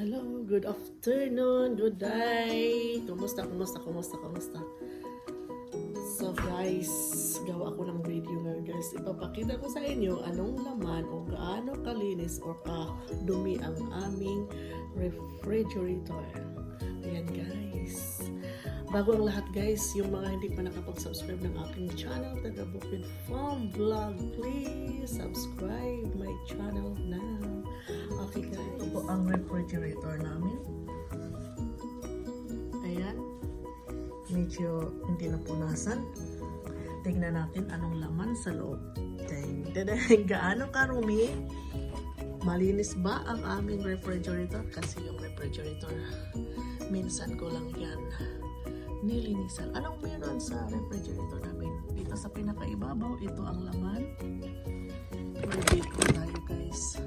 Hello, good afternoon, good day. Kumusta? So guys, gawa ko ng video nga guys. Ipapakita ko sa inyo anong laman o gaano kalinis o kadumi ang aming refrigerator. Ayan guys. Bago ang lahat guys, yung mga hindi pa nakapag-subscribe ng aking channel, taga Bukid Farm Vlog, please subscribe my channel now. Okay guys, ito po ang refrigerator namin. Ayan. Medyo hindi napunasan. Tingnan natin anong laman sa loob. Gaano karumi? Malinis ba ang aming refrigerator? Kasi yung refrigerator, minsan ko lang yan nilinisan. Anong meron sa refrigerator namin? Dito sa pinakaibabaw, ito ang laman. May ko tayo guys.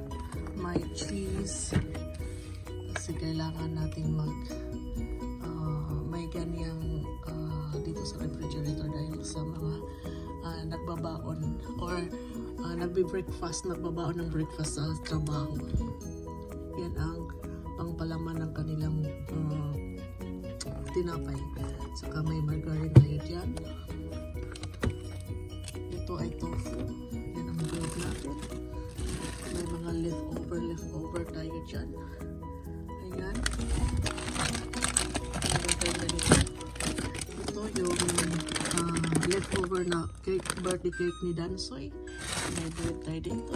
May cheese. Kasi kailangan natin may ganyang dito sa refrigerator dahil sa mga nagbabaon or nagbe-breakfast, nagbabaon ng breakfast sa trabaho. Yan ang pangpalaman ng kanilang tinapay. Saka may margarine tayo dyan. Ito ay tofu. Yan ang bread natin. May mga leftover tayo dyan. Ayan. Ito yung leftover na cake, birthday cake ni Dansoy. May bread tayo dito.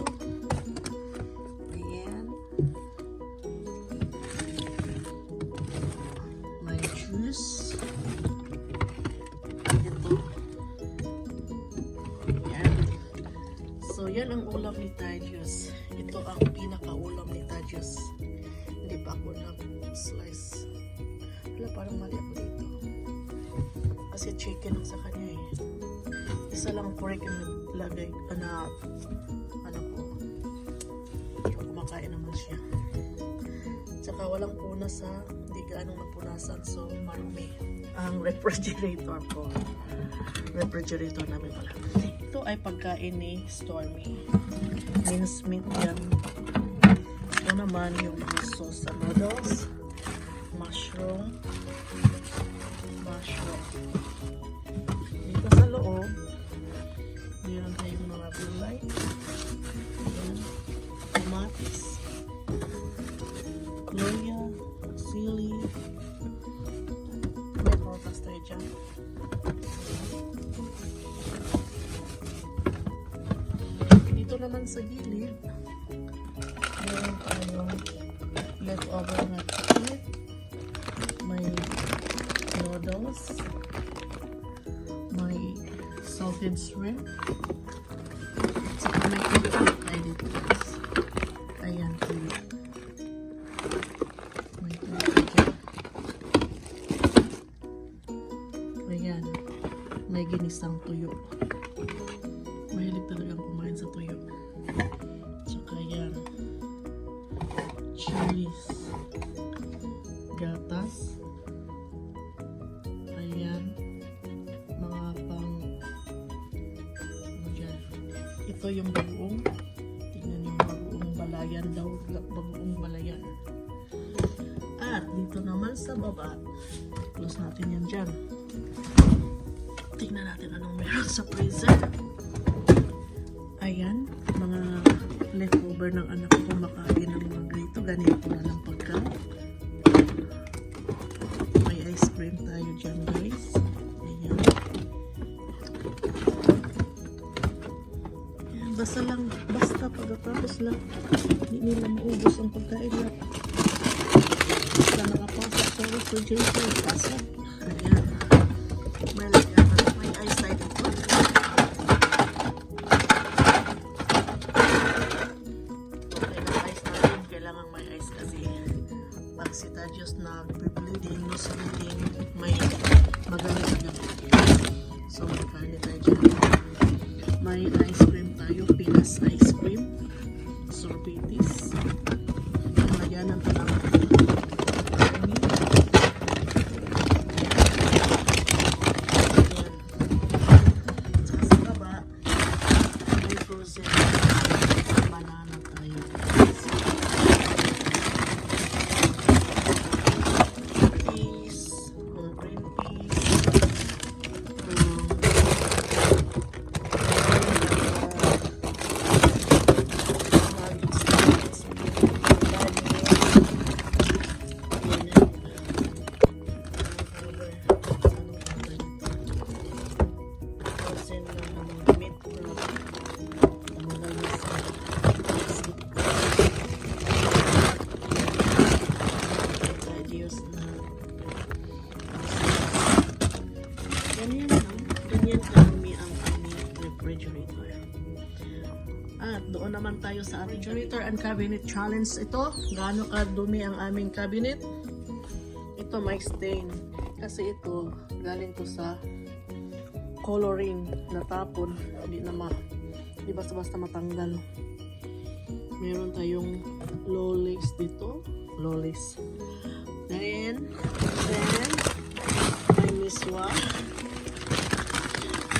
Ayan. May juice. Ito. Ayan. So, yan ang ulam ni Tadius. Ito ang pinaka-ulam ni Tadius. Hindi pa ako nag-slice. Wala, parang mali ako dito. Kasi chicken ang sa kanya eh. Isa lang pork yung naglagay ano ko. Pero kumakain naman siya. Tsaka walang punas ha. Hindi gaanong napunasan. So marumi ang refrigerator ko. Refrigerator namin pala. Ito ay pagkain ni Stormy. Mince meat yan. Ito naman yung mga sauce sa noodles. Mushroom. Dito sa loob, meron tayong mga gulay. Ayan. Tomatis. Gloria. Sili. May prutas tayo dyan. Dito naman sa gilid, meron tayong leftover na chicken. May noodles. May salted shrimp. Saka may tuyo tayo dito guys. Ayan, tuyo. May tuyo dyan. Ayan. May ginisang tuyo. Mahilig talagang kumain sa tuyo. Saka ayan. Cheese. Gatas. Ayan. Mga pang ano dyan. Ito yung bagoong. Tingnan yung bagoong balayan daw. Bagoong balayan. At dito naman sa baba, close natin yan dyan. Tingnan natin anong meron sa freezer. Ayan. Mga leftover ng anak ko kumakain ng mga ganito. Ganito na lang pagkain. May ice cream tayo dyan guys. Ayan. Ayan. Basta pagkatapos lang hindi nila maubos ang pagkain lang. Basta nakapasok sa refrigerator, pasok. Ayan. May lagyan na may ice tayo dito. Okay na ice natin. Kailangan may ice kasi pag si Tadius na bleeding, nose bleeding, may magaling agad. So, magkano tayo dyan. May ice cream tayo, Pinas ice cream, sorbetes. Lagyan ng talang karami. Saka sa baba, may frozen banana tayo. tayo sa ating janitor and cabinet challenge. Ito, gaano kadumi ang aming cabinet. Ito may stain. Kasi ito, galing to sa coloring natapon. Hindi basta-basta matanggal. Meron tayong lollies dito. Lollies. Then, may miswa.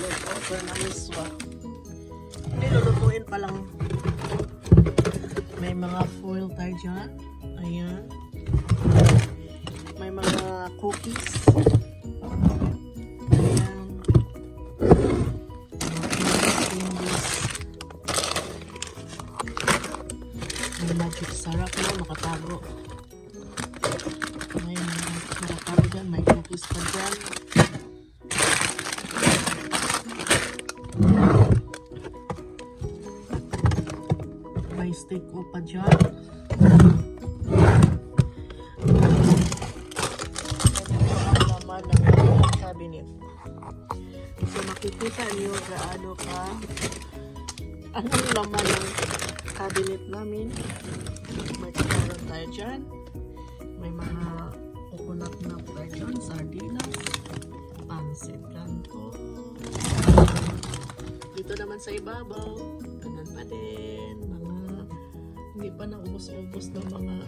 Look over na miswa. Nilulutuin pa lang. May mga foil tayo dyan. Ayan. May mga cookies. Ayan. May magic sarap na makatago. May makatago dyan. May cookies pa dyan. May steak ko pa dyan. Naman ng cabinet. So makikita niyo gaano ka anong laman ng cabinet namin. May kakaroon tayo dyan. May mga coconut na tayo dyan. Sardinas. Pansit canton. Dito naman sa ibabaw. Ganun pa din. Hindi pa naubos-ubos ng mga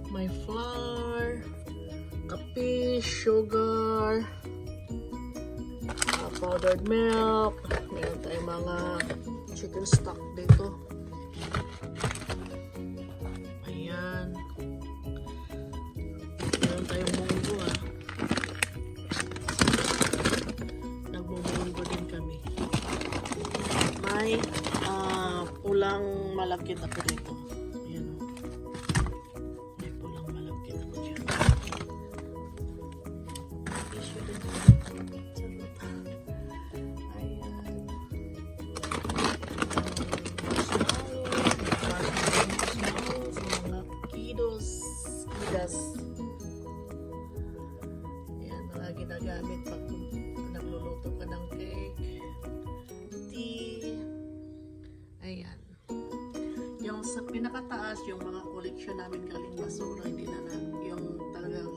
may flour, kape, sugar, powdered milk. Meron tayong mga chicken stock dito. Ayan. Meron tayong munggo Nagmumunggo din kami. May pulang malagkit ako dito. Ayan o. May pulang malagkit ako dyan. Tissue din. Ayan. Marshmallows. Mga kidos. Kidas. Ayan. Mga ginagamit pag nagluluto ka ng cake. Tea. Ayan. Yung sa pinakataas, yung mga collection namin galing basura, hindi na yung talagang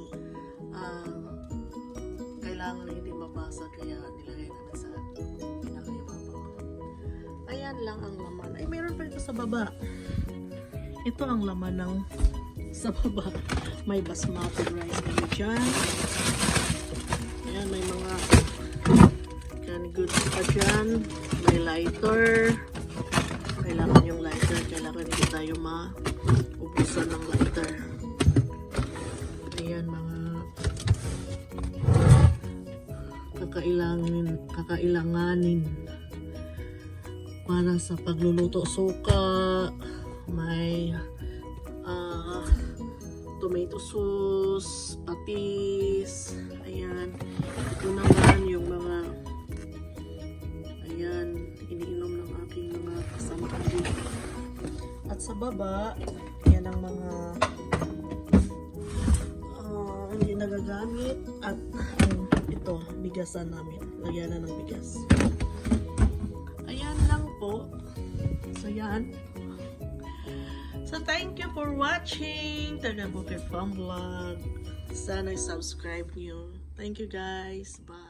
kailangan hindi mabasa, kaya nilagay namin sa pinakaibabaw. Ayan lang ang laman. Ay, meron pa ito sa baba. Ito ang laman ng sa baba. May basmati rice kami dyan. Ayan, may mga canned goods pa dyan. May lighter. Kailangan yung lighter, kailangan hindi tayo maubusan ng lighter. Ayan, mga kakailanganin para sa pagluluto. Suka, may tomato sauce, patis. Ayan, ito naman yung mga iniinom ng aking mga kasamahan dito. At sa baba, yan ang mga hindi nagagamit. At ito, bigasan namin. Lagyan na ng bigas. Ayan lang po. So yan. So thank you for watching Taga Bukid Farm Vlog. Sana subscribe nyo. Thank you guys. Bye.